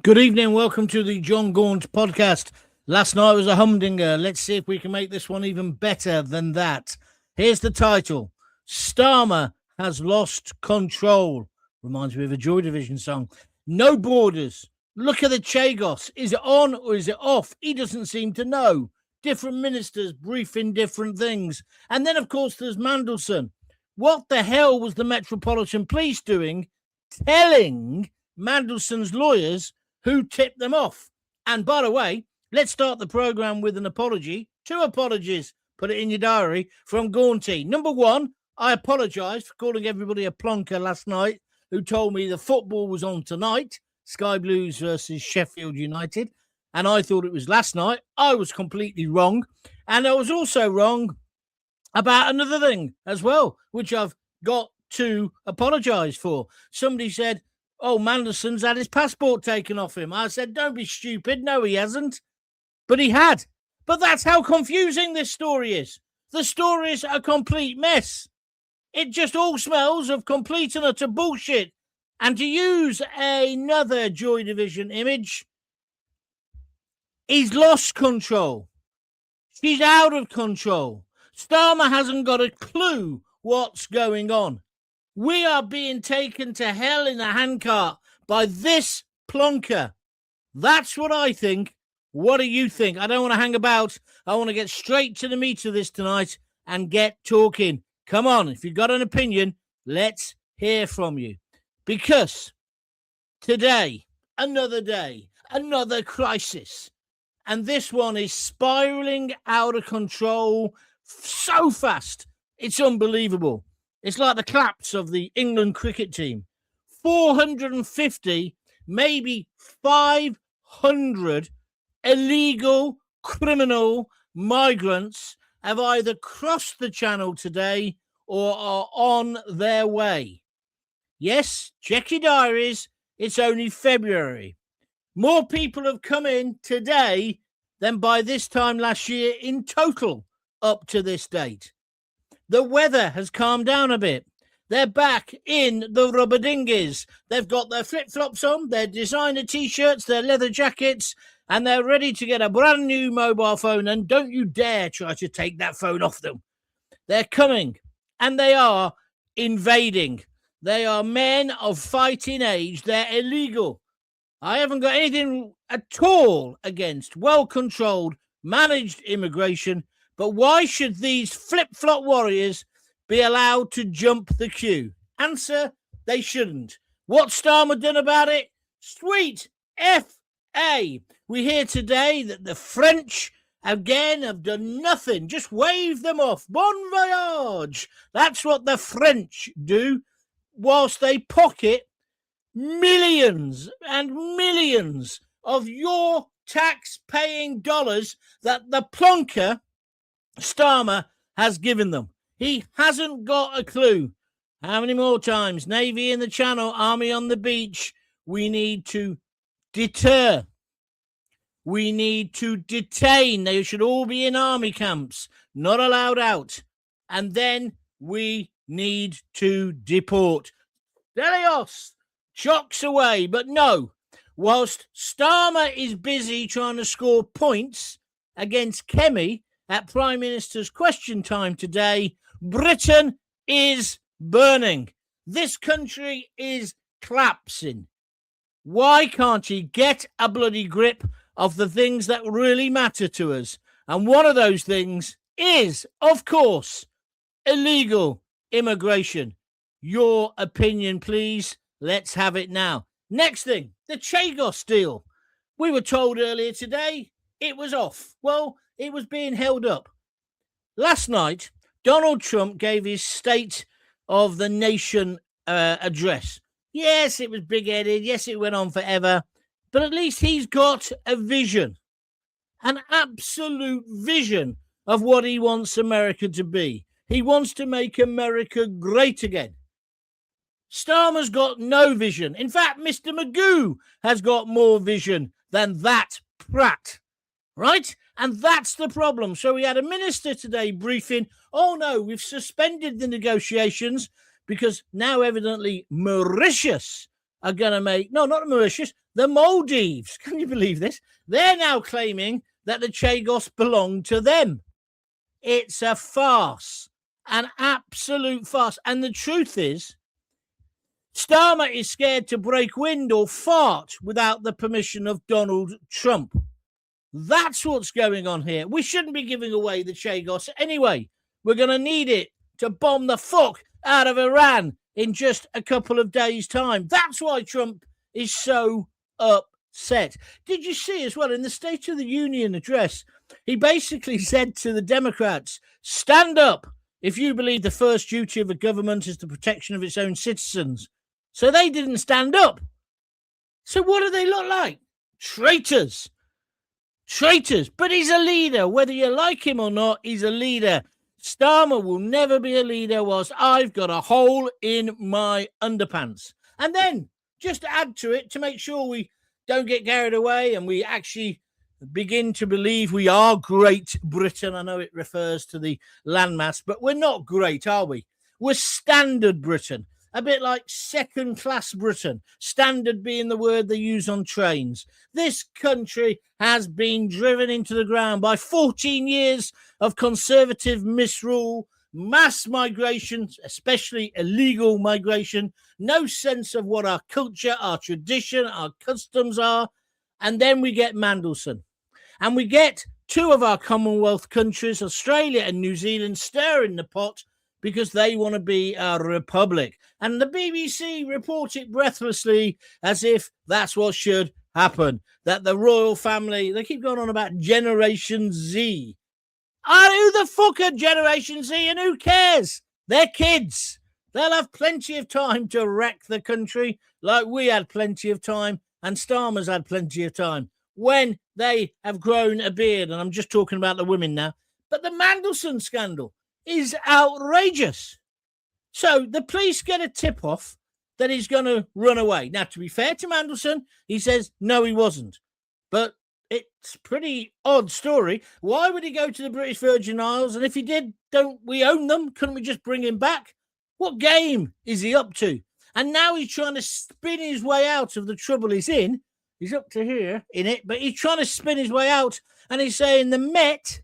Good evening. Welcome to the John Gaunt podcast. Last night was a humdinger. Let's see if we can make this one even better than that. Here's the title. Starmer has lost control. Reminds me of a Joy Division song. No borders. Look at the Chagos. Is it on or is it off? He doesn't seem to know. Different ministers briefing different things. And then, of course, there's Mandelson. What the hell was the Metropolitan Police doing telling Mandelson's lawyers who tipped them off? And by the way, let's start the program with an apology. 2 apologies. Put it in your diary from Gaunty. Number 1, I apologise for calling everybody a plonker last night who told me the football was on tonight, Sky Blues versus Sheffield United, and I thought it was last night. I was completely wrong. And I was also wrong about another thing as well, which I've got to apologise for. Somebody said, oh, Mandelson's had his passport taken off him. I said, don't be stupid. No, he hasn't. But he had. But that's how confusing this story is. The story is a complete mess. It just all smells of complete and utter bullshit. And to use another Joy Division image, he's lost control. She's out of control. Starmer hasn't got a clue what's going on. We are being taken to hell in a handcart by this plonker. That's what I think. What do you think? I don't want to hang about. I want to get straight to the meat of this tonight and get talking. Come on, if you've got an opinion, let's hear from you. Because today, another crisis. And this one is spiraling out of control so fast. It's unbelievable. It's like the collapse of the England cricket team. 450, maybe 500 illegal criminal migrants have either crossed the channel today or are on their way. Yes, check your diaries. It's only February. More people have come in today than by this time last year in total up to this date. The weather has calmed down a bit. They're back in the rubber dinghies. They've got their flip-flops on, their designer T-shirts, their leather jackets, and they're ready to get a brand new mobile phone. And don't you dare try to take that phone off them. They're coming, and they are invading. They are men of fighting age. They're illegal. I haven't got anything at all against well-controlled, managed immigration, but why should these flip-flop warriors be allowed to jump the queue? Answer, they shouldn't. What's Starmer done about it? Sweet F.A. We hear today that the French, again, have done nothing. Just wave them off. Bon voyage. That's what the French do, whilst they pocket millions and millions of your tax-paying dollars that the plonker Starmer has given them. He hasn't got a clue. How many more times? Navy in the Channel, Army on the beach. We need to deter. We need to detain. They should all be in army camps, not allowed out. And then we need to deport. Delios, shocks away. But no, whilst Starmer is busy trying to score points against Kemi at Prime Minister's Question Time today, Britain is burning. This country is collapsing. Why can't he get a bloody grip of the things that really matter to us? And one of those things is, of course, illegal immigration. Your opinion, please. Let's have it now. Next thing, the Chagos deal. We were told earlier today it was off. Well, it was being held up. Last night, Donald Trump gave his State of the Nation address. Yes, it was big-headed. Yes, it went on forever. But at least he's got a vision, an absolute vision of what he wants America to be. He wants to make America great again. Starmer's got no vision. In fact, Mr. Magoo has got more vision than that prat, right? And that's the problem. So we had a minister today briefing, oh no, we've suspended the negotiations because now evidently Mauritius are going to make, no, not Mauritius, the Maldives. Can you believe this? They're now claiming that the Chagos belong to them. It's a farce, an absolute farce. And the truth is, Starmer is scared to break wind or fart without the permission of Donald Trump. That's what's going on here. We shouldn't be giving away the Chagos anyway. We're going to need it to bomb the fuck out of Iran in just a couple of days' time. That's why Trump is so upset. Did you see as well in the State of the Union address, he basically said to the Democrats, stand up if you believe the first duty of a government is the protection of its own citizens. So they didn't stand up. So what do they look like? Traitors. Traitors. But he's a leader. Whether you like him or not, he's a leader. Starmer will never be a leader whilst I've got a hole in my underpants. And then, just to add to it, to make sure we don't get carried away and we actually begin to believe we are Great Britain. I know it refers to the landmass, but we're not great, are we? We're standard Britain. A bit like second-class Britain, standard being the word they use on trains. This country has been driven into the ground by 14 years of conservative misrule, mass migration, especially illegal migration, no sense of what our culture, our tradition, our customs are. And then we get Mandelson. And we get two of our Commonwealth countries, Australia and New Zealand, stirring the pot because they want to be a republic. And the BBC report it breathlessly as if that's what should happen, that the royal family, they keep going on about Generation Z. Who the fuck are Generation Z and who cares? They're kids. They'll have plenty of time to wreck the country like we had plenty of time and Starmer's had plenty of time when they have grown a beard. And I'm just talking about the women now. But the Mandelson scandal is outrageous. So the police get a tip-off that he's going to run away. Now, to be fair to Mandelson, he says, no, he wasn't. But it's a pretty odd story. Why would he go to the British Virgin Isles? And if he did, don't we own them? Couldn't we just bring him back? What game is he up to? And now he's trying to spin his way out of the trouble he's in. He's up to here in it, but he's trying to spin his way out. And he's saying the Met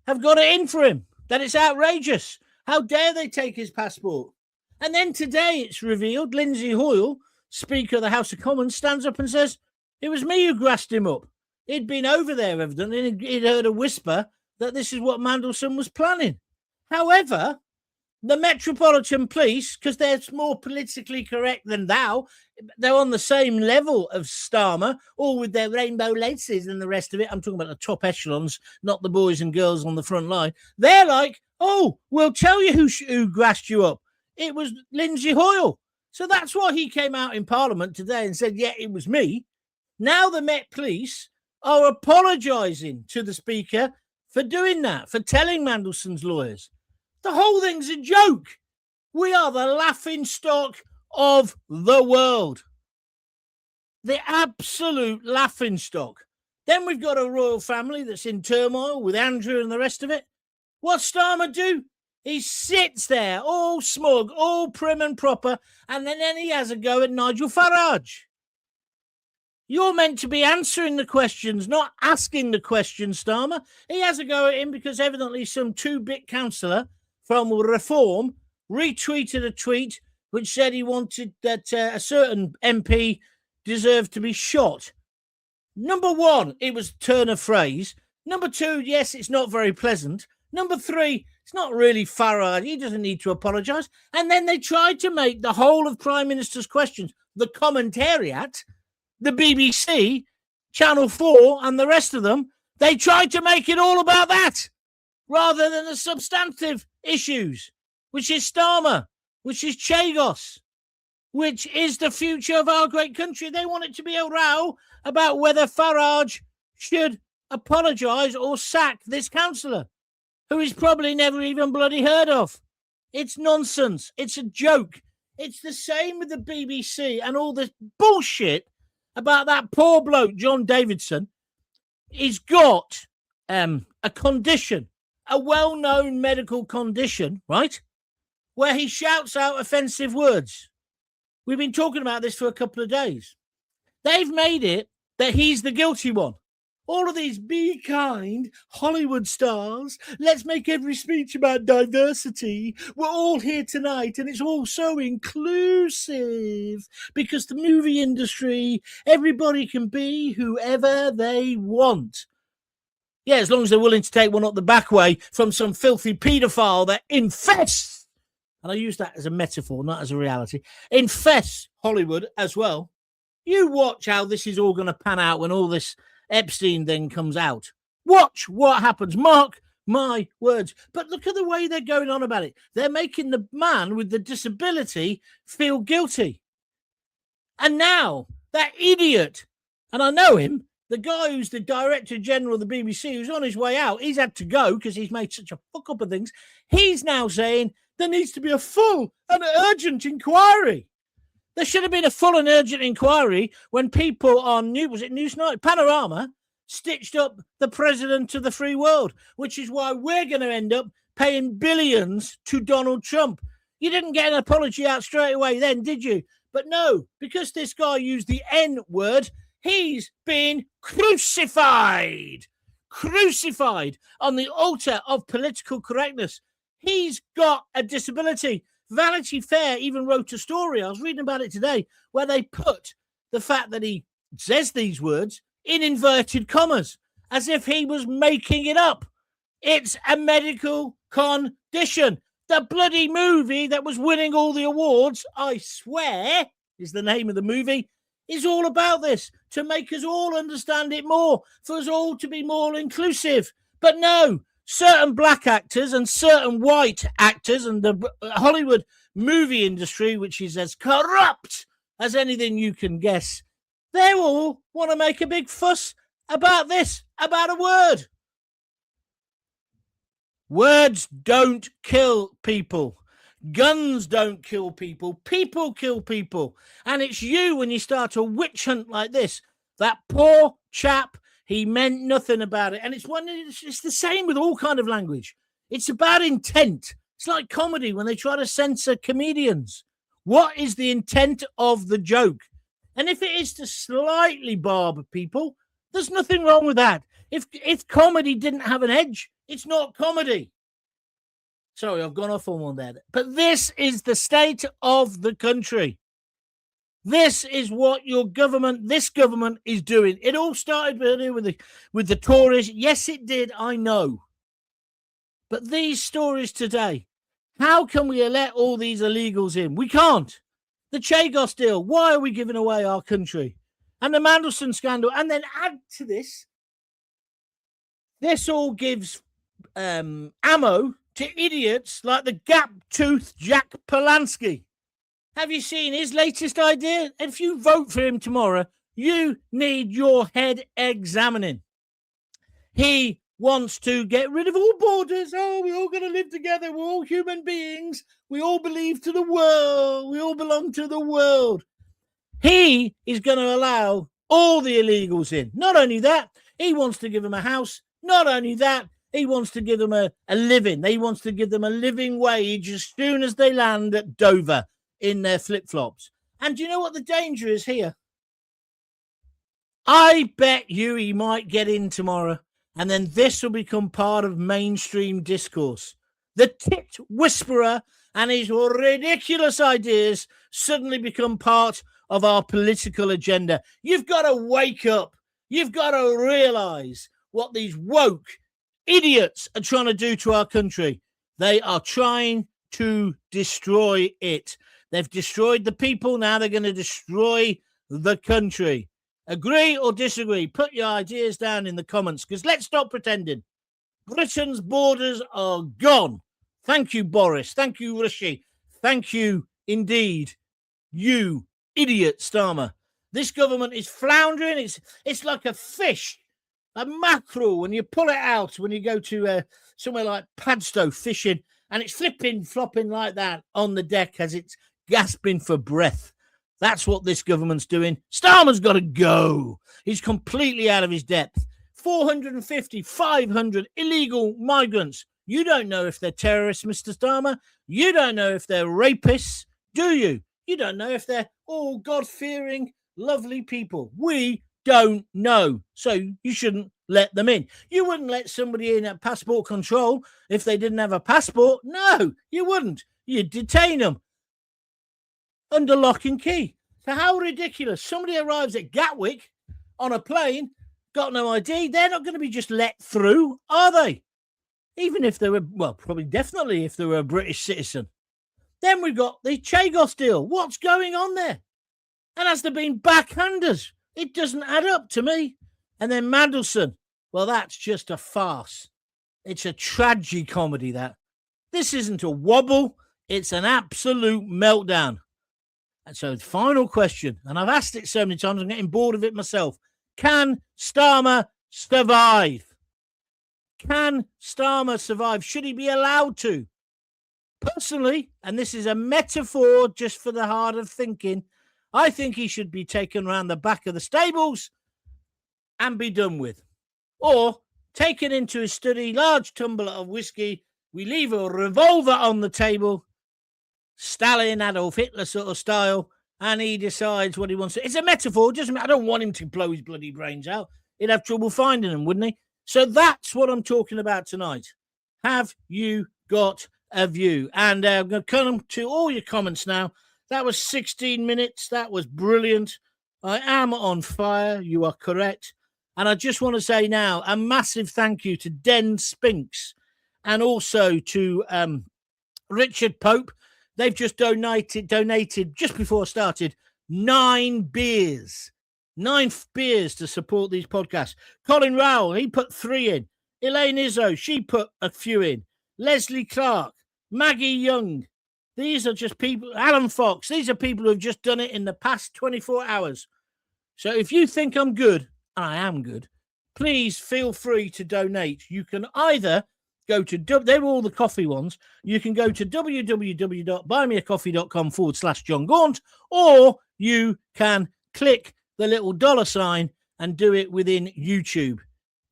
have got it in for him, that it's outrageous. How dare they take his passport? And then today it's revealed Lindsay Hoyle, Speaker of the House of Commons, stands up and says, it was me who grassed him up. He'd been over there, evidently, and he'd heard a whisper that this is what Mandelson was planning. However, the Metropolitan Police, because they're more politically correct than thou, they're on the same level of Starmer, all with their rainbow laces and the rest of it. I'm talking about the top echelons, not the boys and girls on the front line. They're like, oh, we'll tell you who grassed you up. It was Lindsay Hoyle. So that's why he came out in Parliament today and said, yeah, it was me. Now the Met Police are apologising to the Speaker for doing that, for telling Mandelson's lawyers. The whole thing's a joke. We are the laughing stock of the world. The absolute laughing stock. Then we've got a royal family that's in turmoil with Andrew and the rest of it. What's Starmer do? He sits there all smug, all prim and proper, and then he has a go at Nigel Farage. You're meant to be answering the questions, not asking the questions, Starmer. He has a go at him because evidently some two-bit councillor from Reform retweeted a tweet which said he wanted that a certain MP deserved to be shot. Number one, it was a turn of phrase. Number two, yes, it's not very pleasant. Number three, it's not really Farage. He doesn't need to apologise. And then they tried to make the whole of Prime Minister's questions, the commentariat, the BBC, Channel 4 and the rest of them, they tried to make it all about that rather than the substantive issues, which is Starmer, which is Chagos, which is the future of our great country. They want it to be a row about whether Farage should apologise or sack this councillor, who he's probably never even bloody heard of. It's nonsense. It's a joke. It's the same with the BBC and all this bullshit about that poor bloke, John Davidson. He's got a condition, a well-known medical condition, right, where he shouts out offensive words, We've been talking about this for a couple of days. They've made it that he's the guilty one. All of these be kind Hollywood stars, let's make every speech about diversity. We're all here tonight and it's all so inclusive because the movie industry, everybody can be whoever they want. Yeah, as long as they're willing to take one up the back way from some filthy paedophile that infests, and I use that as a metaphor, not as a reality, infests Hollywood as well. You watch how this is all going to pan out when all this Epstein then comes out. Watch what happens. Mark my words. But look at the way they're going on about it. They're making the man with the disability feel guilty. And now that idiot, and I know him, the guy who's the Director General of the BBC, who's on his way out, he's had to go because he's made such a fuck up of things. He's now saying there needs to be a full and urgent inquiry. There should have been a full and urgent inquiry when people on Newsnight, Panorama, stitched up the president of the free world, which is why we're going to end up paying billions to Donald Trump. You didn't get an apology out straight away then, did you? But no, because this guy used the N word, he's been crucified on the altar of political correctness. He's got a disability. Vanity Fair even wrote a story, I was reading about it today, where they put the fact that he says these words in inverted commas, as if he was making it up. It's a medical condition. The bloody movie that was winning all the awards, I swear, is the name of the movie, is all about this, to make us all understand it more, for us all to be more inclusive. But no, certain black actors and certain white actors and the Hollywood movie industry, which is as corrupt as anything you can guess, they all want to make a big fuss about this, about a word. Words don't kill people. Guns don't kill people. People kill people. And it's you when you start a witch hunt like this. That poor chap, he meant nothing about it. And it's the same with all kind of language. It's about intent. It's like comedy when they try to censor comedians. What is the intent of the joke? And if it is to slightly barb people, there's nothing wrong with that. If comedy didn't have an edge, it's not comedy. Sorry, I've gone off on one there. But this is the state of the country. This is what this government is doing. It all started earlier with the Tories. Yes, it did, I know. But these stories today, how can we let all these illegals in? We can't. The Chagos deal, why are we giving away our country? And the Mandelson scandal. And then add to this all gives ammo to idiots like the gap-toothed Jack Polanski. Have you seen his latest idea? If you vote for him tomorrow, you need your head examining. He wants to get rid of all borders. Oh, we're all going to live together. We're all human beings. We all believe to the world. We all belong to the world. He is going to allow all the illegals in. Not only that, he wants to give them a house. Not only that, he wants to give them a living. He wants to give them a living wage as soon as they land at Dover in their flip-flops. And do you know what the danger is here? I bet you he might get in tomorrow, and then this will become part of mainstream discourse. The tit whisperer and his ridiculous ideas suddenly become part of our political agenda. You've got to wake up. You've got to realize what these woke idiots are trying to do to our country. They are trying to destroy it. They've destroyed the people. Now they're going to destroy the country. Agree or disagree? Put your ideas down in the comments, because let's stop pretending. Britain's borders are gone. Thank you, Boris. Thank you, Rishi. Thank you, indeed, you idiot Starmer. This government is floundering. It's like a fish, a mackerel, when you pull it out, when you go to somewhere like Padstow fishing, and it's flopping like that on the deck as it's gasping for breath. That's what this government's doing. Starmer's got to go. He's completely out of his depth. 450, 500 illegal migrants. You don't know if they're terrorists, Mr. Starmer. You don't know if they're rapists, do you? You don't know if they're all God-fearing, lovely people. We don't know. So you shouldn't let them in. You wouldn't let somebody in at passport control if they didn't have a passport. No, you wouldn't. You'd detain them under lock and key. So how ridiculous. Somebody arrives at Gatwick on a plane, got no ID. They're not going to be just let through, are they? Even if they were, well, probably definitely if they were a British citizen. Then we've got the Chagos deal. What's going on there? And has there been backhanders? It doesn't add up to me. And then Mandelson. Well, that's just a farce. It's a tragicomedy, that. This isn't a wobble. It's an absolute meltdown. And so the final question, and I've asked it so many times, I'm getting bored of it myself. Can Starmer survive? Can Starmer survive? Should he be allowed to? Personally, and this is a metaphor just for the heart of thinking, I think he should be taken around the back of the stables and be done with. Or taken into his study, large tumbler of whiskey, we leave a revolver on the table, Stalin, Adolf Hitler sort of style, and he decides what he wants to. It's a metaphor. I don't want him to blow his bloody brains out. He'd have trouble finding them, wouldn't he? So that's what I'm talking about tonight. Have you got a view? And I'm going to come to all your comments now. That was 16 minutes. That was brilliant. I am on fire. You are correct. And I just want to say now a massive thank you to Den Spinks and also to Richard Pope. They've just donated just before I started 9 beers. 9 beers to support these podcasts. Colin Rowell, he put 3 in. Elaine Izzo, she put a few in. Leslie Clark, Maggie Young. These are just people. Alan Fox, these are people who have just done it in the past 24 hours. So if you think I'm good, and I am good, please feel free to donate. You can either go to, they're all the coffee ones. You can go to www.buymeacoffee.com/JonGaunt, or you can click the little $sign and do it within YouTube.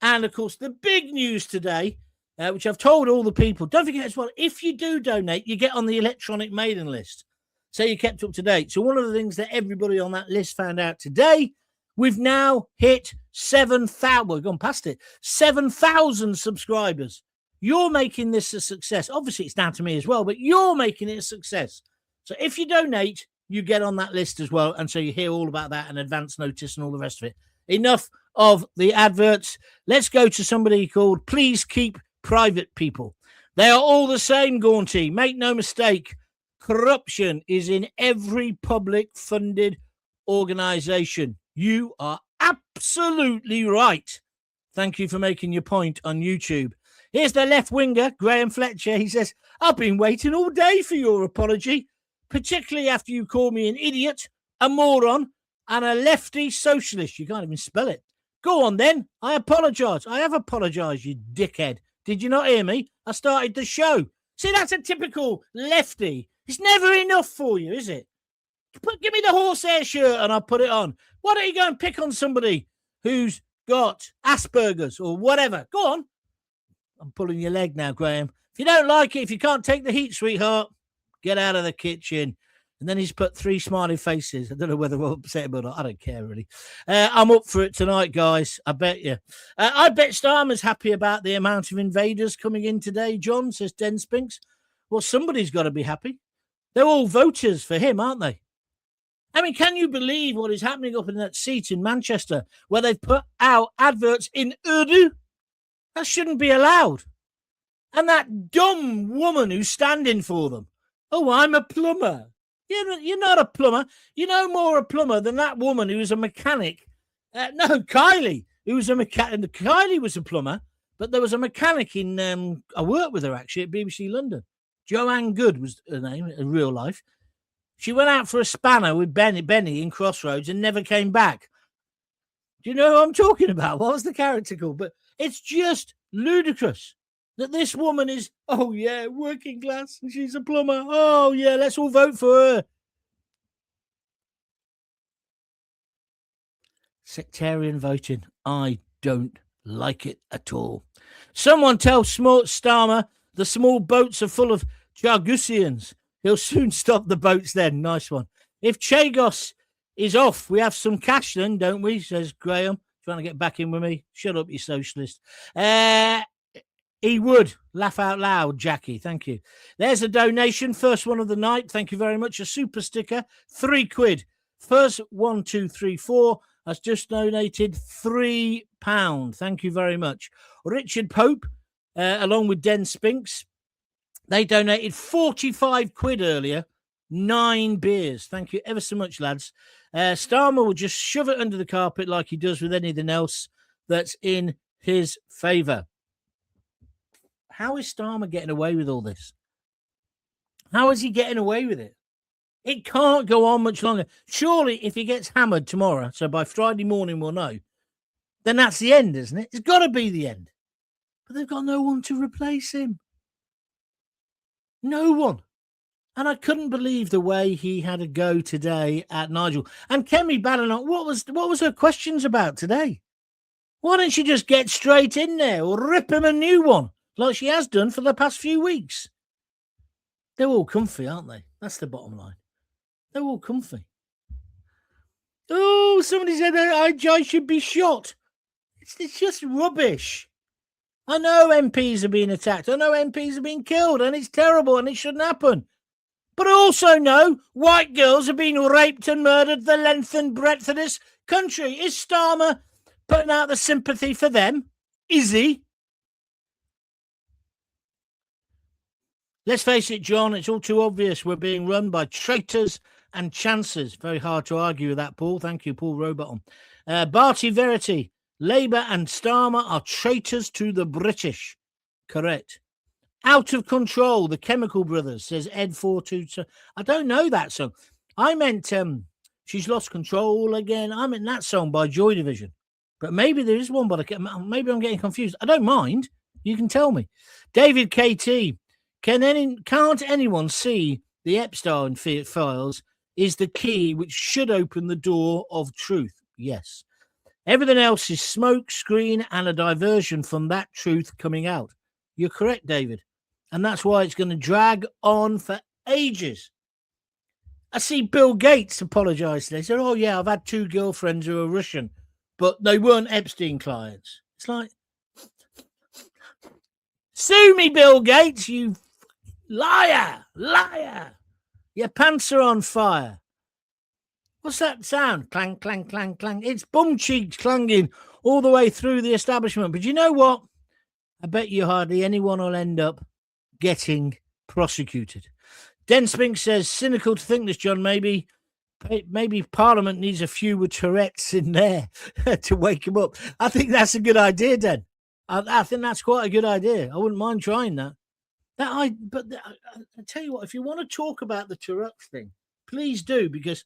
And of course, the big news today, which I've told all the people, don't forget as well, if you do donate, you get on the electronic mailing list. So you're kept up to date. So one of the things that everybody on that list found out today, we've now hit 7,000, we've gone past it, 7,000 subscribers. You're making this a success. Obviously, it's down to me as well, but you're making it a success. So if you donate, you get on that list as well. And so you hear all about that and advance notice and all the rest of it. Enough of the adverts. Let's go to somebody called Please Keep Private People. They are all the same, Gaunty. Make no mistake. Corruption is in every public funded organization. You are absolutely right. Thank you for making your point on YouTube. Here's the left winger, Graham Fletcher. He says, I've been waiting all day for your apology, particularly after you called me an idiot, a moron, and a lefty socialist. You can't even spell it. Go on then. I apologise. I have apologised, you dickhead. Did you not hear me? I started the show. See, that's a typical lefty. It's never enough for you, is it? Give me the horsehair shirt and I'll put it on. Why don't you go and pick on somebody who's got Asperger's or whatever? Go on. I'm pulling your leg now, Graham. If you don't like it, if you can't take the heat, sweetheart, get out of the kitchen. And then he's put 3 smiley faces. I don't know whether we'll upset him or not. I don't care, really. I'm up for it tonight, guys. I bet you. I bet Starmer's happy about the amount of invaders coming in today, John, says Den Spinks. Well, somebody's got to be happy. They're all voters for him, aren't they? I mean, can you believe what is happening up in that seat in Manchester where they've put out adverts in Urdu? That shouldn't be allowed. And that dumb woman who's standing for them. Oh, I'm a plumber. You're not a plumber. You're no more a plumber than that woman who was a mechanic. No, Kylie, who was a mechanic. Kylie was a plumber, but there was a mechanic in, I worked with her actually at BBC London. Joanne Good was her name in real life. She went out for a spanner with Benny in Crossroads and never came back. Do you know who I'm talking about? What was the character called? But it's just ludicrous that this woman is, oh, yeah, working class, and she's a plumber. Oh, yeah, let's all vote for her. Sectarian voting. I don't like it at all. Someone tell Starmer the small boats are full of Chagusians. He'll soon stop the boats then. Nice one. If Chagos is off, we have some cash then, don't we? Says Graham, trying to get back in with me. Shut up, you socialist. He would. Laugh out loud, Jackie. Thank you. There's a donation. First one of the night. Thank you very much. A super sticker. £3. First 1, 2, 3, 4 has just donated £3. Thank you very much. Richard Pope, along with Den Spinks, they donated £45 earlier. 9 beers. Thank you ever so much, lads. Starmer will just shove it under the carpet like he does with anything else that's in his favour. How is Starmer getting away with all this? How is he getting away with it? It can't go on much longer. Surely, if he gets hammered tomorrow, so by Friday morning we'll know, then that's the end, isn't it? It's got to be the end. But they've got no one to replace him. No one. And I couldn't believe the way he had a go today at Nigel. And Kemi Badenoch, what was her questions about today? Why don't she just get straight in there or rip him a new one like she has done for the past few weeks? They're all comfy, aren't they? That's the bottom line. They're all comfy. Oh, somebody said I should be shot. It's just rubbish. I know MPs are being attacked. I know MPs are being killed, and it's terrible, and it shouldn't happen. But I also know white girls are being raped and murdered the length and breadth of this country. Is Starmer putting out the sympathy for them? Is he? Let's face it, John, it's all too obvious we're being run by traitors and chancers. Very hard to argue with that, Paul. Thank you, Paul Rowbottom. Barty Verity, Labour and Starmer are traitors to the British. Correct. Out of Control, the Chemical Brothers, says Ed422. I don't know that song. I meant She's Lost Control Again. I meant that song by Joy Division. But maybe there is one, but maybe I'm getting confused. I don't mind. You can tell me. David KT, can't anyone see the Epstein files is the key which should open the door of truth? Yes. Everything else is smoke, screen, and a diversion from that truth coming out. You're correct, David. And that's why it's going to drag on for ages. I see Bill Gates apologise today. He said, oh, yeah, I've had 2 girlfriends who are Russian, but they weren't Epstein clients. It's like, sue me, Bill Gates, you liar. Your pants are on fire. What's that sound? Clang, clang, clang, clang. It's bum cheeks clanging all the way through the establishment. But you know what? I bet you hardly anyone will end up getting prosecuted. Den Spink says, cynical to think this, John. Maybe Parliament needs a few with Tourette's in there to wake him up. I think that's a good idea, Den. I think that's quite a good idea. I wouldn't mind trying that. But I tell you what, if you want to talk about the Tourette's thing, please do, because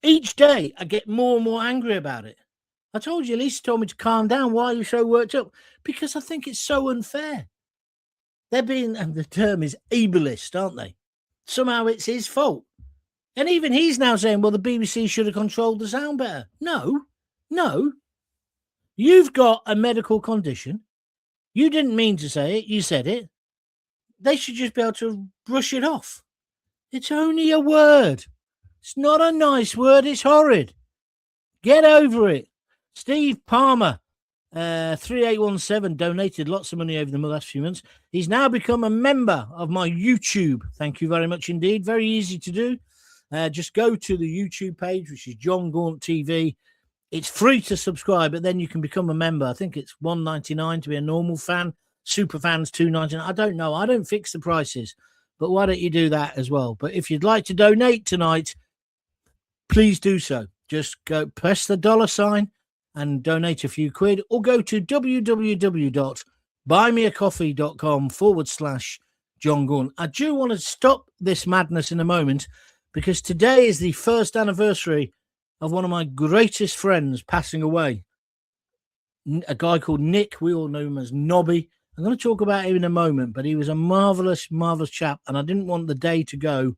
each day I get more and more angry about it. I told you, Lisa told me to calm down. Why are you so worked up? Because I think it's so unfair. They're being, and the term is ableist, aren't they? Somehow it's his fault. And even he's now saying, well, the BBC should have controlled the sound better. No. You've got a medical condition. You didn't mean to say it. You said it. They should just be able to brush it off. It's only a word. It's not a nice word. It's horrid. Get over it. Steve Palmer, 3817, donated lots of money over the last few months. He's now become a member of my YouTube. Thank you very much indeed. Very easy to do. Just go to the YouTube page, which is JonGauntTV. It's free to subscribe, but then you can become a member. I think it's $1.99 to be a normal fan. Super fans $2.99. I don't know. I don't fix the prices, but why don't you do that as well? But if you'd like to donate tonight, please do so. Just go press the $sign and donate a few quid, or go to www.buymeacoffee.com/John Gaunt. I do want to stop this madness in a moment, because today is the first anniversary of one of my greatest friends passing away, a guy called Nick. We all know him as Nobby. I'm going to talk about him in a moment, but he was a marvellous, marvellous chap, and I didn't want the day to go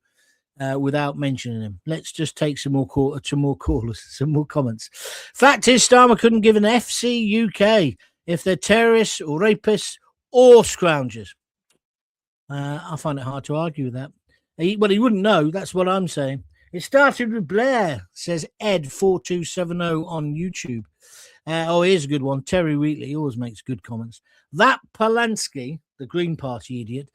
without mentioning him. Let's just take some more callers, some more comments. Fact is, Starmer couldn't give an FC UK if they're terrorists or rapists or scroungers. I find it hard to argue with that. He wouldn't know. That's what I'm saying. It started with Blair, says Ed4270 on YouTube. Here's a good one. Terry Wheatley always makes good comments. That Polanski, the Green Party idiot,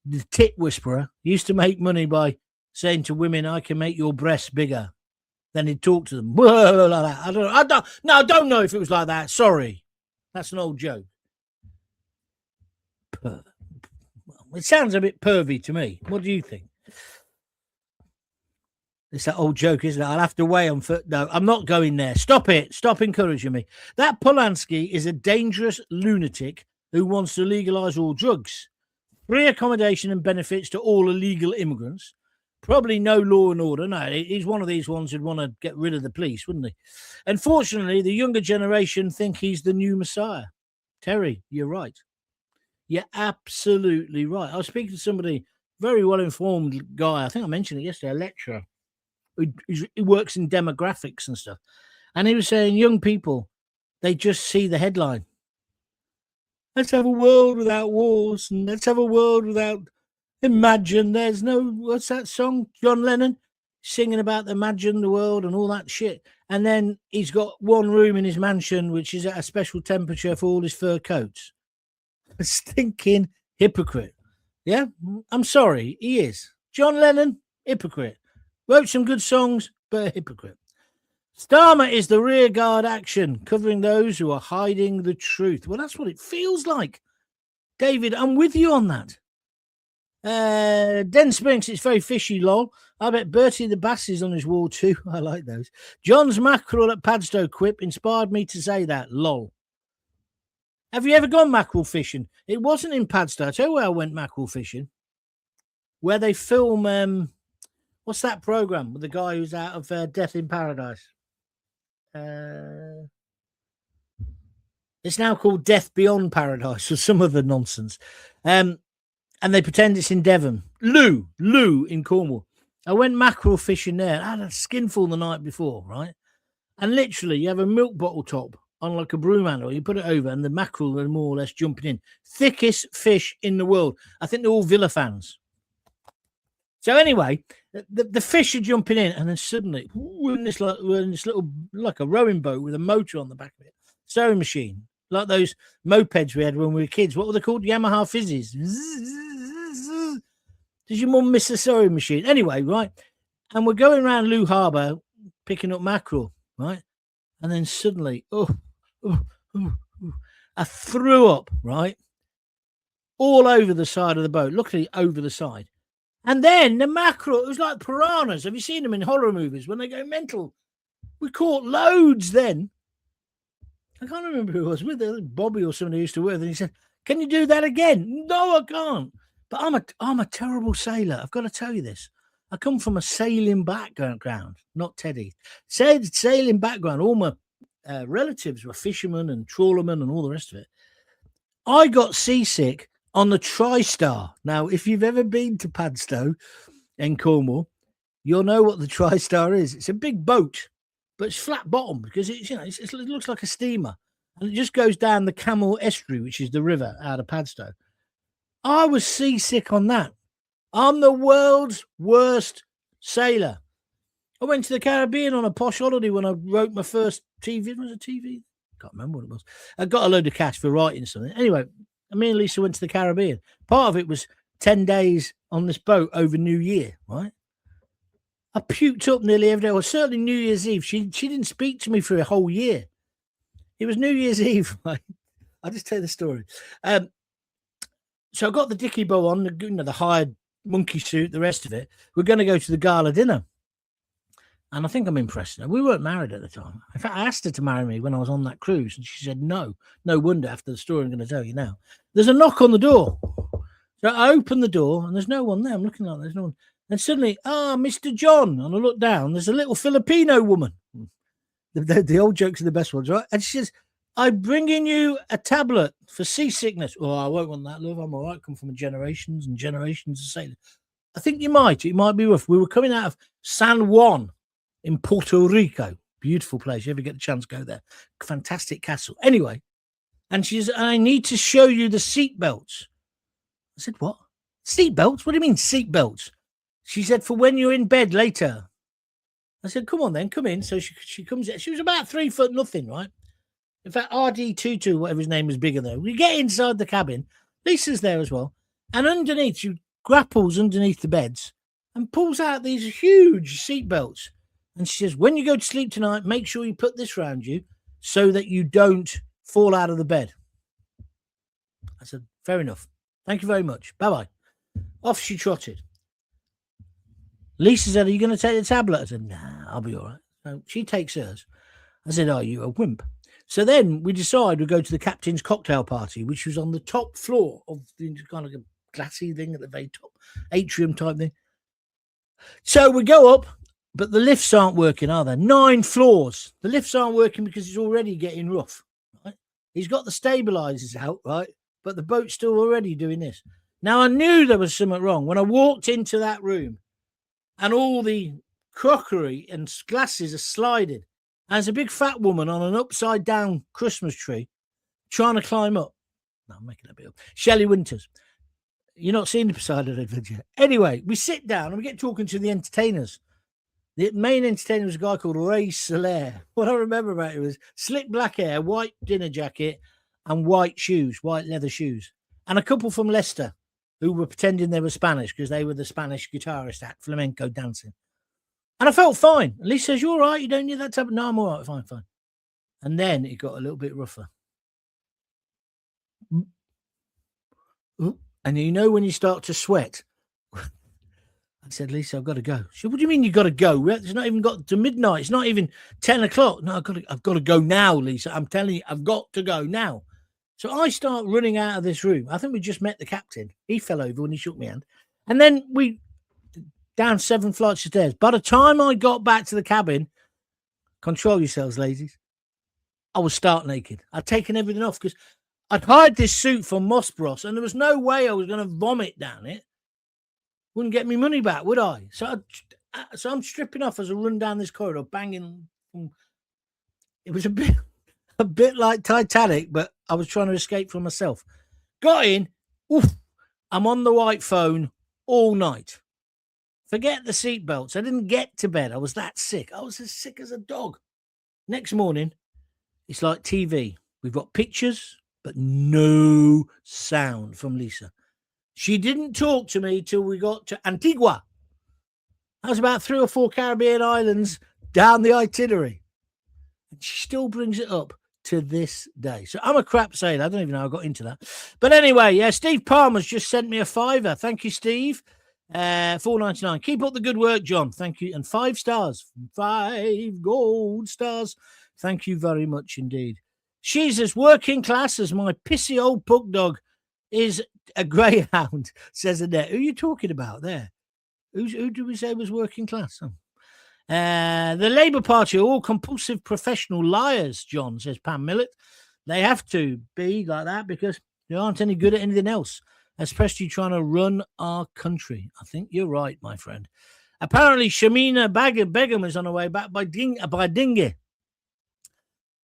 the tit whisperer, used to make money by saying to women, I can make your breasts bigger. Then he'd talk to them. Like that. I don't know if it was like that. Sorry. That's an old joke. It sounds a bit pervy to me. What do you think? It's that old joke, isn't it? I'll have to weigh on foot. No, I'm not going there. Stop it. Stop encouraging me. That Polanski is a dangerous lunatic who wants to legalise all drugs. Free accommodation and benefits to all illegal immigrants. Probably no law and order. No, he's one of these ones who'd want to get rid of the police, wouldn't he? Unfortunately, the younger generation think he's the new Messiah. Terry, you're right. You're absolutely right. I was speaking to somebody, very well-informed guy. I think I mentioned it yesterday, a lecturer. He works in demographics and stuff. And he was saying young people, they just see the headline. Let's have a world without wars, and let's have a world without imagine. There's no, what's that song? John Lennon singing about imagine the world and all that shit. And then he's got one room in his mansion, which is at a special temperature for all his fur coats. A stinking hypocrite. Yeah, I'm sorry, he is. John Lennon, hypocrite. Wrote some good songs, but a hypocrite. Starmer is the rear guard action, covering those who are hiding the truth. Well, that's what it feels like. David, I'm with you on that. Den Spinks, it's very fishy, lol. I bet Bertie the Bass is on his wall too. I like those. John's mackerel at Padstow quip inspired me to say that, lol. Have you ever gone mackerel fishing? It wasn't in Padstow. I tell you where I went mackerel fishing. Where they film, what's that program with the guy who's out of Death in Paradise? It's now called Death Beyond Paradise or some other nonsense. And they pretend it's in Devon. Lou in Cornwall. I went mackerel fishing there. I had a skinful the night before, right? And literally, you have a milk bottle top on like a broom handle. You put it over and the mackerel are more or less jumping in. Thickest fish in the world. I think they're all Villa fans. So anyway, the fish are jumping in, and then suddenly we're in this little, like a rowing boat with a motor on the back of it. Sewing machine. Like those mopeds we had when we were kids. What were they called? Yamaha Fizzies. Did your mum miss a sewing machine? Anyway, right? And we're going around Looe Harbour picking up mackerel, right? And then suddenly, I threw up, right? All over the side of the boat, luckily over the side. And then the mackerel, it was like piranhas. Have you seen them in horror movies when they go mental? We caught loads then. I can't remember who it was with, Bobby or somebody who used to work, and he said, "Can you do that again?" No, I can't. But I'm a terrible sailor. I've got to tell you this. I come from a sailing background, not Teddy. Sailing background. All my relatives were fishermen and trawlermen and all the rest of it. I got seasick on the TriStar. Now, if you've ever been to Padstow in Cornwall, you'll know what the TriStar is. It's a big boat, but it's flat bottom because it looks like a steamer, and it just goes down the Camel Estuary, which is the river out of Padstow. I was seasick on that. I'm the world's worst sailor. I went to the Caribbean on a posh holiday when I wrote my first TV. Was it TV? Can't remember what it was. I got a load of cash for writing something. Anyway, me and Lisa went to the Caribbean. Part of it was 10 days on this boat over New Year, right? I puked up nearly every day. Well, certainly New Year's Eve. She didn't speak to me for a whole year. It was New Year's Eve, right? I'll just tell you the story. So I got the dicky bow on, the hired monkey suit, the rest of it. We're going to go to the gala dinner. And I think I'm impressed. We weren't married at the time. In fact, I asked her to marry me when I was on that cruise, and she said no. No wonder after the story I'm going to tell you now. There's a knock on the door. So I open the door, and there's no one there. I'm looking like there's no one. And suddenly, Mr. John. And I look down. There's a little Filipino woman. The old jokes are the best ones, right? And she says, "I'm bringing you a tablet for seasickness." "Oh, I won't want that, love. I'm all right. Come from generations and generations of sailors." "I think you might. It might be rough." We were coming out of San Juan in Puerto Rico. Beautiful place. You ever get the chance, go there. Fantastic castle. Anyway, and she says, "I need to show you the seat belts." I said, "What? Seat belts? What do you mean seat belts?" She said, for when you're in bed later. I said, come on then, come in. So she comes in. She was about 3 foot nothing, right? In fact, RD22, whatever his name was, bigger though. We get inside the cabin. Lisa's there as well. And underneath, she grapples underneath the beds and pulls out these huge seat belts. And she says, when you go to sleep tonight, make sure you put this around you so that you don't fall out of the bed. I said, fair enough. Thank you very much. Bye-bye. Off she trotted. Lisa said, are you going to take the tablet? I said, nah, I'll be all right. So she takes hers. I said, are you a wimp? So then we decide we go to the captain's cocktail party, which was on the top floor of the kind of a glassy thing at the very top, atrium type thing. So we go up, but the lifts aren't working, are they? 9 floors. The lifts aren't working because it's already getting rough. Right? He's got the stabilizers out, right? But the boat's still already doing this. Now, I knew there was something wrong when I walked into that room and all the crockery and glasses are sliding. And there's a big fat woman on an upside-down Christmas tree trying to climb up. No, I'm making that bit up. Shelley Winters. You're not seeing the side of it, did you? Anyway, we sit down and we get talking to the entertainers. The main entertainer was a guy called Ray Soler. What I remember about it was slick black hair, white dinner jacket, and white shoes, white leather shoes. And a couple from Leicester who were pretending they were Spanish because they were the Spanish guitarist at flamenco dancing. And I felt fine. Lee says, you all right? You don't need that type of... No, I'm all right. Fine. And then it got a little bit rougher. And you know when you start to sweat? I said, Lisa, I've got to go. She said, what do you mean you got to go? It's not even got to midnight. It's not even 10 o'clock. No, I've got to go now, Lisa. I'm telling you, I've got to go now. So I start running out of this room. I think we just met the captain. He fell over when he shook my hand. And then we down 7 flights of stairs. By the time I got back to the cabin, control yourselves, ladies, I was stark naked. I'd taken everything off because I'd hired this suit from Moss Bros and there was no way I was going to vomit down it. Wouldn't get me money back, would I? So I'm stripping off as I run down this corridor, banging. It was a bit like Titanic, but I was trying to escape from myself. Got in. Oof, I'm on the white phone all night. Forget the seatbelts. I didn't get to bed. I was that sick. I was as sick as a dog. Next morning, it's like TV. We've got pictures, but no sound from Lisa. She didn't talk to me till we got to Antigua. That was about 3 or 4 Caribbean islands down the itinerary. And she still brings it up to this day. So I'm a crap sailor. I don't even know how I got into that. But anyway, yeah, Steve Palmer's just sent me a $5. Thank you, Steve. $4.99. Keep up the good work, John. Thank you. And 5 stars. 5 gold stars. Thank you very much indeed. She's as working class as my pissy old pug dog is a greyhound, says Annette. Who are you talking about there? Who do we say was working class? Oh. The Labour Party are all compulsive professional liars, John, says Pam Millett. They have to be like that because they aren't any good at anything else, especially trying to run our country. I think you're right, my friend. Apparently, Shamina Begum is on her way back by dinghy.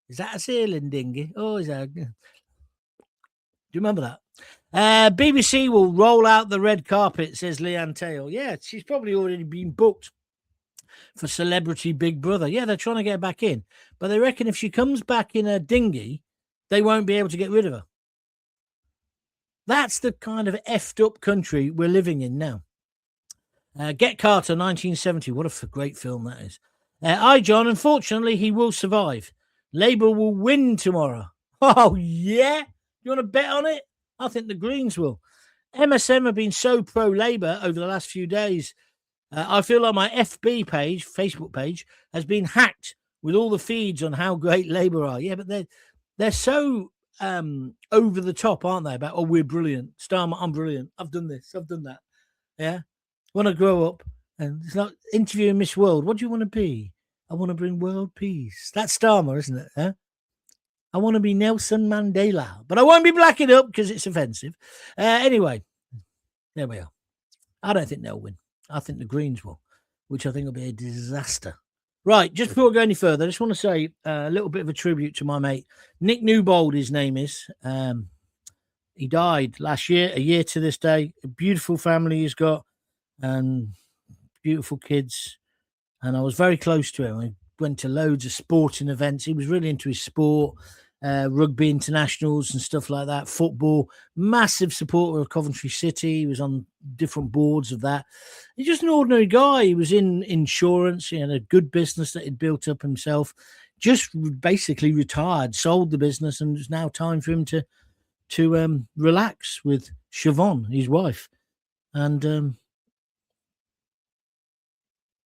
Is that a sailing dinghy? Oh, is that? Do you remember that? BBC will roll out the red carpet, says Leanne Tail. Yeah, she's probably already been booked for Celebrity Big Brother. Yeah, they're trying to get her back in. But they reckon if she comes back in a dinghy, they won't be able to get rid of her. That's the kind of effed up country we're living in now. Get Carter, 1970. What a great film that is. John, unfortunately, he will survive. Labour will win tomorrow. Oh, yeah? You want to bet on it? I think the Greens will. MSM have been so pro-Labour over the last few days. I feel like my FB page, Facebook page, has been hacked with all the feeds on how great Labour are. Yeah, but they're so over the top, aren't they? About, oh, we're brilliant. Starmer, I'm brilliant. I've done this. I've done that. Yeah? When I grow up, and it's like interviewing Miss World. What do you want to be? I want to bring world peace. That's Starmer, isn't it? Huh? I want to be Nelson Mandela, but I won't be blacking up because it's offensive. Anyway, there we are. I don't think they'll win. I think the Greens will, which I think will be a disaster. Right, just before I go any further, I just want to say a little bit of a tribute to my mate, Nick Newbold, his name is. He died last year, a year to this day. A beautiful family he's got, and beautiful kids, and I was very close to him. I went to loads of sporting events. He was really into his sport, rugby internationals and stuff like that, football, massive supporter of Coventry City. He was on different boards of that. He's just an ordinary guy. He was in insurance. He had a good business that he'd built up himself, just basically retired, sold the business, and it's now time for him to relax with Siobhan, his wife. And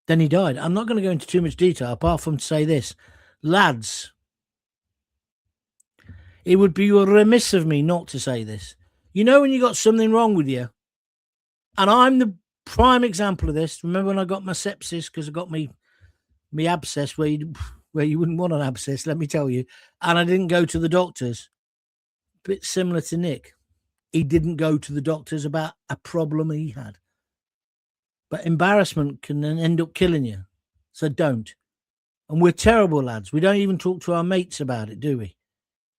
then he died. I'm not going to go into too much detail, apart from to say this. Lads, it would be remiss of me not to say this. You know when you got something wrong with you, and I'm the prime example of this. Remember when I got my sepsis because I got me abscess where you wouldn't want an abscess, let me tell you, and I didn't go to the doctors. Bit similar to Nick. He didn't go to the doctors about a problem he had. But embarrassment can then end up killing you. So don't. And we're terrible lads. We don't even talk to our mates about it, do we?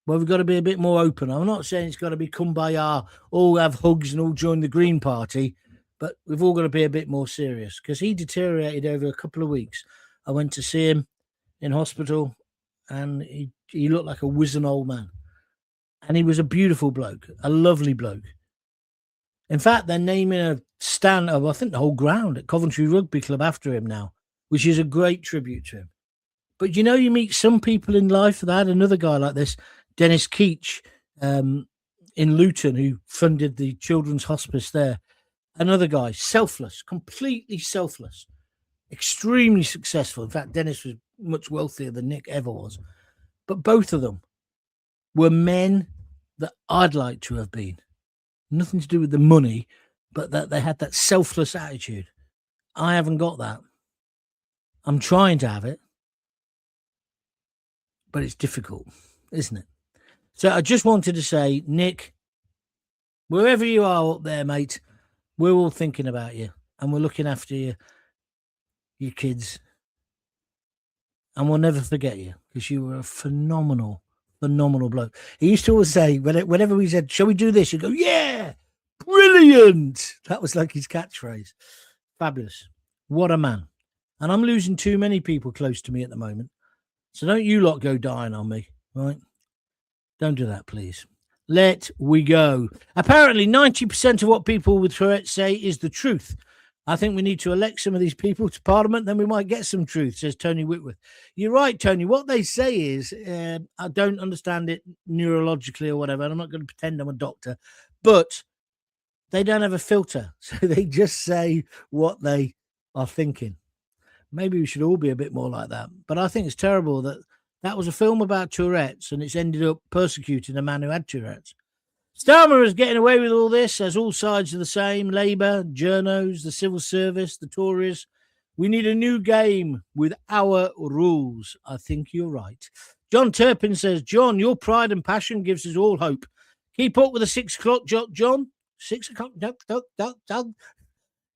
Well, we've got to be a bit more open. I'm not saying it's got to be kumbaya, all have hugs and all join the Green Party, but we've all got to be a bit more serious because he deteriorated over a couple of weeks. I went to see him in hospital and he looked like a wizened old man. And he was a beautiful bloke, a lovely bloke. In fact, they're naming a stand of, I think, the whole ground at Coventry Rugby Club after him now, which is a great tribute to him. But, you know, you meet some people in life. I had another guy like this, Dennis Keach, in Luton, who funded the children's hospice there. Another guy, selfless, completely selfless, extremely successful. In fact, Dennis was much wealthier than Nick ever was. But both of them were men that I'd like to have been. Nothing to do with the money, but that they had that selfless attitude. I haven't got that. I'm trying to have it, but it's difficult, isn't it? So I just wanted to say, Nick, wherever you are up there, mate, we're all thinking about you and we're looking after you, your kids. And we'll never forget you because you were a phenomenal bloke. He used to always say, whenever we said, shall we do this? He'd go, yeah, brilliant. That was like his catchphrase. Fabulous. What a man. And I'm losing too many people close to me at the moment. So don't you lot go dying on me, right? Don't do that, please. Let we go. Apparently, 90% of what people with Tourette's say is the truth. I think we need to elect some of these people to Parliament, then we might get some truth, says Tony Whitworth. You're right, Tony. What they say is, I don't understand it neurologically or whatever, and I'm not going to pretend I'm a doctor, but they don't have a filter. So they just say what they are thinking. Maybe we should all be a bit more like that. But I think it's terrible that was a film about Tourette's and it's ended up persecuting a man who had Tourette's. Starmer is getting away with all this, as all sides are the same. Labour, journos, the civil service, the Tories. We need a new game with our rules. I think you're right. John Turpin says, John, your pride and passion gives us all hope. Keep up with the 6 o'clock, John. 6 o'clock, John.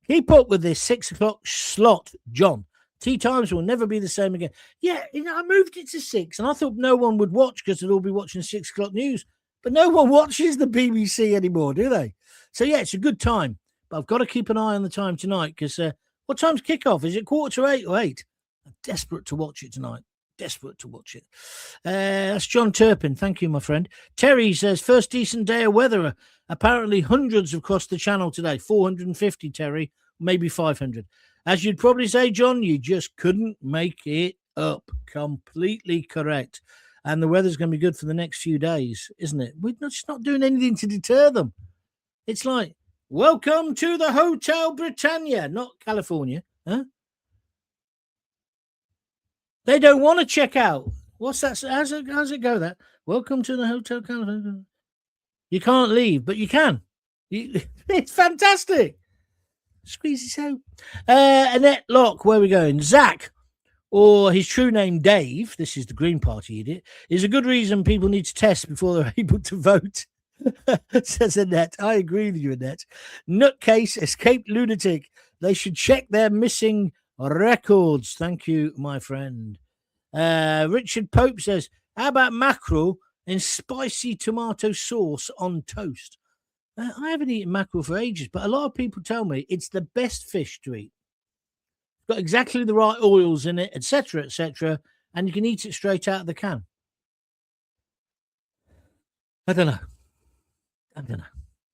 Keep up with this 6 o'clock slot, John. Tea times will never be the same again. Yeah, I moved it to 6, and I thought no one would watch because they'd all be watching 6 o'clock news. But no one watches the BBC anymore, do they? So, yeah, it's a good time. But I've got to keep an eye on the time tonight because what time's kickoff? Is it 7:45 or 8? I'm desperate to watch it tonight. Desperate to watch it. That's John Turpin. Thank you, my friend. Terry says, first decent day of weather. Apparently hundreds have crossed the channel today. 450, Terry. Maybe 500. As you'd probably say, John, you just couldn't make it up. Completely correct. And the weather's going to be good for the next few days, isn't it? We're just not doing anything to deter them. It's like, welcome to the Hotel Britannia, not California. Huh? They don't want to check out. What's that? How's it go, that? Welcome to the Hotel California. You can't leave, but you can. It's fantastic. Squeeze his out. Annette Locke, where are we going? Zach, or his true name, Dave, this is the Green Party idiot, is a good reason people need to test before they're able to vote, says Annette. I agree with you, Annette. Nutcase, escaped lunatic. They should check their missing records. Thank you, my friend. Richard Pope says, how about mackerel in spicy tomato sauce on toast? I haven't eaten mackerel for ages, but a lot of people tell me it's the best fish to eat. got exactly the right oils in it, etc., and you can eat it straight out of the can. I don't know.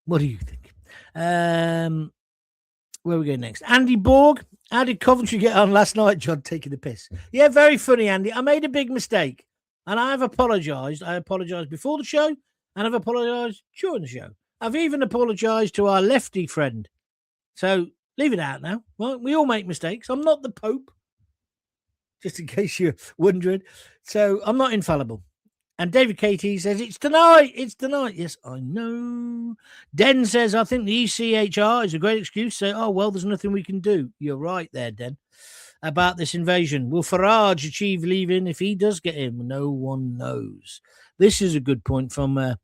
What do you think? Where we go next? Andy Borg. How did Coventry get on last night, John? Taking the piss. Yeah, very funny, Andy. I made a big mistake, and I have apologised. I apologised before the show, and I've apologised during the show. I've even apologised to our lefty friend. So leave it out now. Well, we all make mistakes. I'm not the Pope, just in case you're wondering. So I'm not infallible. And David Katie says, it's tonight. It's tonight. Yes, I know. Den says, I think the ECHR is a great excuse to say, oh, well, there's nothing we can do. You're right there, Den, about this invasion. Will Farage achieve leaving if he does get in? No one knows. This is a good point from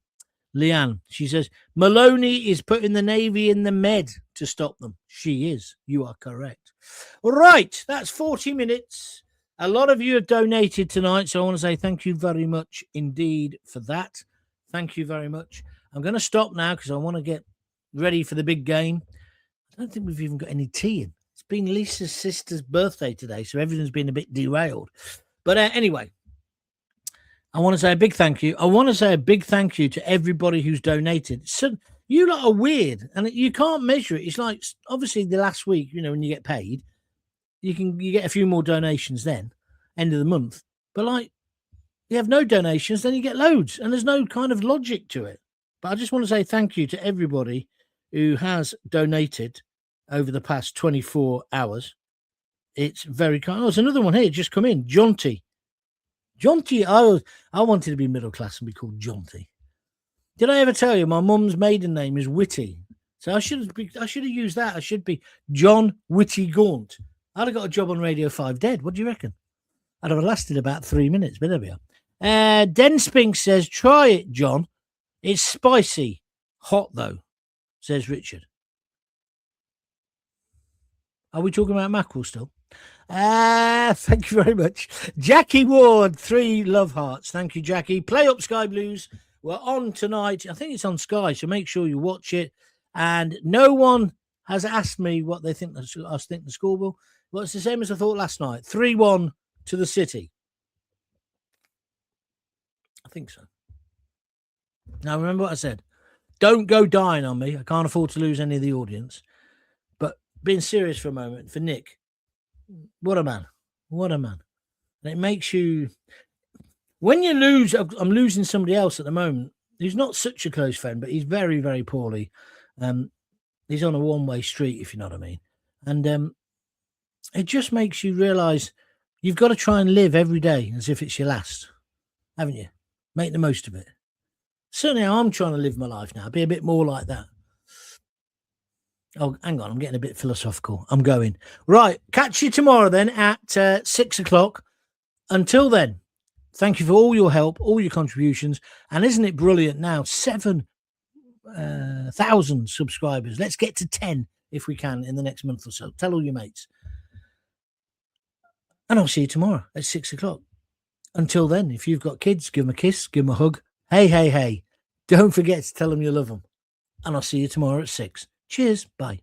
Leanne. She says, Maloney is putting the Navy in the Med to stop them. She is. You are correct. Right. That's 40 minutes. A lot of you have donated tonight, so I want to say thank you very much indeed for that. Thank you very much. I'm going to stop now because I want to get ready for the big game. I don't think we've even got any tea in. It's been Lisa's sister's birthday today, so everything's been a bit derailed. But anyway, I want to say a big thank you. I want to say a big thank you to everybody who's donated. So you lot are weird, and you can't measure it. It's like, obviously, the last week, when you get paid, you get a few more donations then, end of the month. But like, you have no donations, then you get loads, and there's no kind of logic to it. But I just want to say thank you to everybody who has donated over the past 24 hours. It's very kind. Oh, there's another one here just come in. Jaunty. I wanted to be middle class and be called Jaunty. Did I ever tell you my mum's maiden name is Whitty? So I should have used that. I should be John Whitty Gaunt. I'd have got a job on Radio 5 dead. What do you reckon? I'd have lasted about 3 minutes, but there we are. Den Spink says, try it, John. It's spicy. Hot, though, says Richard. Are we talking about mackerel still? Thank you very much. Jackie Ward, 3 love hearts. Thank you, Jackie. Play Up Sky Blues. We're on tonight. I think it's on Sky, so make sure you watch it. And no one has asked me what they think the score will. Well, it's the same as I thought last night. 3-1 to the City. I think so. Now, remember what I said. Don't go dying on me. I can't afford to lose any of the audience. But being serious for a moment, for Nick, what a man. What a man. And it makes you... When you lose... I'm losing somebody else at the moment who's not such a close friend, but he's very, very poorly. He's on a one-way street, if you know what I mean. And it just makes you realise you've got to try and live every day as if it's your last, haven't you? Make the most of it. Certainly I'm trying to live my life now. Be a bit more like that. Oh, hang on. I'm getting a bit philosophical. I'm going. Right. Catch you tomorrow then at 6 o'clock. Until then, thank you for all your help, all your contributions. And isn't it brilliant now? 7,000 subscribers. Let's get to 10 if we can in the next month or so. Tell all your mates. And I'll see you tomorrow at 6 o'clock. Until then, if you've got kids, give them a kiss, give them a hug. Hey. Don't forget to tell them you love them. And I'll see you tomorrow at 6. Cheers. Bye.